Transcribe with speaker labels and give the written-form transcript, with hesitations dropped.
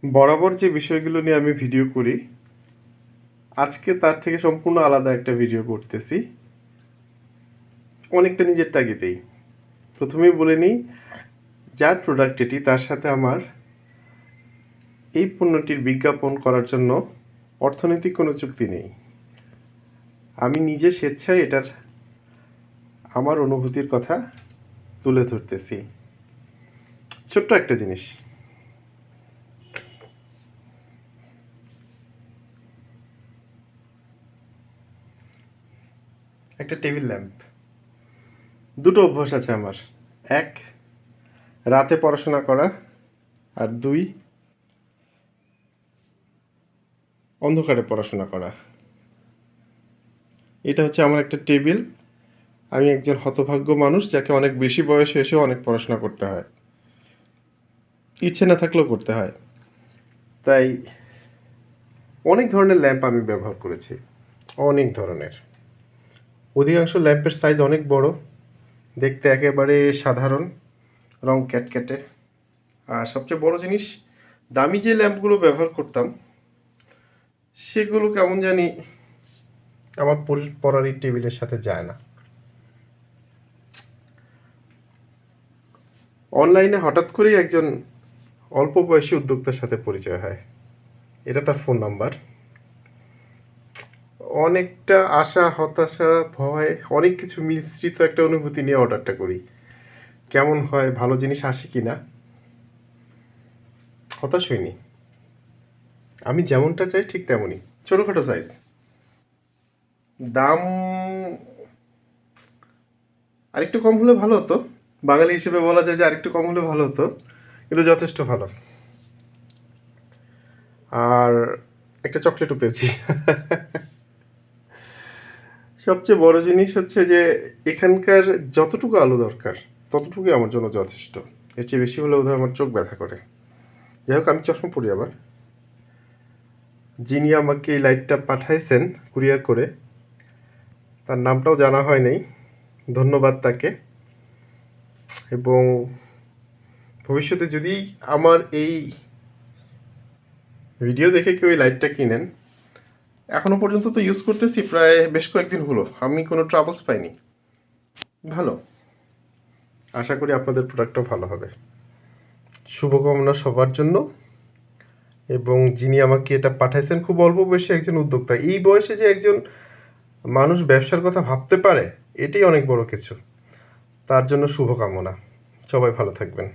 Speaker 1: বরাবর যে বিষয়গুলো নিয়ে আমি ভিডিও করি, আজকে তার থেকে সম্পূর্ণ আলাদা একটা ভিডিও করতেছি, অনেকটা নিজের তাগিদেই। প্রথমেই বলে নিই, যার প্রোডাক্ট এটি তার সাথে আমার এই পণ্যটির বিজ্ঞাপন করার জন্য অর্থনৈতিক কোনো চুক্তি নেই। আমি নিজে স্বেচ্ছায় এটার আমার অনুভূতির কথা তুলে ধরতেছি। ছোট্ট একটা জিনিস, একটা টেবিল ল্যাম্প। দুটো অভ্যাস আছে আমার। এক, রাতে পড়াশোনা করা, আর দুই, অন্ধকারে পড়াশোনা করা। এটা হচ্ছে আমার একটা টেবিল। আমি একজন হতভাগ্য মানুষ, যাকে অনেক বেশি বয়সে এসেও অনেক পড়াশোনা করতে হয়, ইচ্ছে না থাকলেও করতে হয়। তাই অনেক ধরনের ল্যাম্প আমি ব্যবহার করেছি, অনেক ধরনের। অধিকাংশ ল্যাম্পের সাইজ অনেক বড়, দেখতে একেবারে সাধারণ, রং ক্যাটক্যাটে। আর সবচেয়ে বড় জিনিস, দামি যে ল্যাম্পগুলো ব্যবহার করতাম সেগুলো কেমন জানি আমার পড়ার টেবিলের সাথে যায় না। অনলাইনে হঠাৎ করেই একজন অল্প বয়সী উদ্যোক্তার সাথে পরিচয় হয়। এটা তার ফোন নাম্বার। অনেকটা আশা, হতাশা, ভয়, অনেক কিছু মিশ্রিত একটা অনুভূতি নিয়ে অর্ডারটা করি। কেমন হয়, ভালো জিনিস আসে কি না। হতাশ হইনি, আমি যেমনটা চাই ঠিক তেমনই, ছোটোখাটো সাইজ। দাম আরেকটু কম হলে ভালো হতো, বাঙালি হিসেবে বলা যায় যে আরেকটু কম হলে ভালো হতো, কিন্তু যথেষ্ট ভালো। আর একটা চকলেটও পেয়েছি। সবচেয়ে বড় জিনিস হচ্ছে যে এখানকার যতটুকু আলো দরকার ততটুকুই আমার জন্য যথেষ্ট। এর চেয়ে বেশি হলে বোধহয় আমার চোখ ব্যথা করে। যাই হোক, আমি চশমা পরি আবার। যিনি আমাকে এই লাইটটা পাঠাইছেন কুরিয়ার করে, তার নামটাও জানা হয় নাই, ধন্যবাদ তাকে। এবং ভবিষ্যতে যদি আমার এই ভিডিও দেখে কেউ এই লাইটটা কিনেন, এখনও পর্যন্ত তো ইউজ করতেছি, প্রায় বেশ কয়েকদিন হলো, আমি কোনো ট্রাবলস পাইনি। ভালো, আশা করি আপনাদের প্রোডাক্টটাও ভালো হবে। শুভকামনা সবার জন্য। এবং যিনি আমাকে এটা পাঠাইছেন, খুব অল্প বয়সে একজন উদ্যোক্তা। এই বয়সে যে একজন মানুষ ব্যবসার কথা ভাবতে পারে, এটাই অনেক বড় কিছু। তার জন্য শুভকামনা। সবাই ভালো থাকবেন।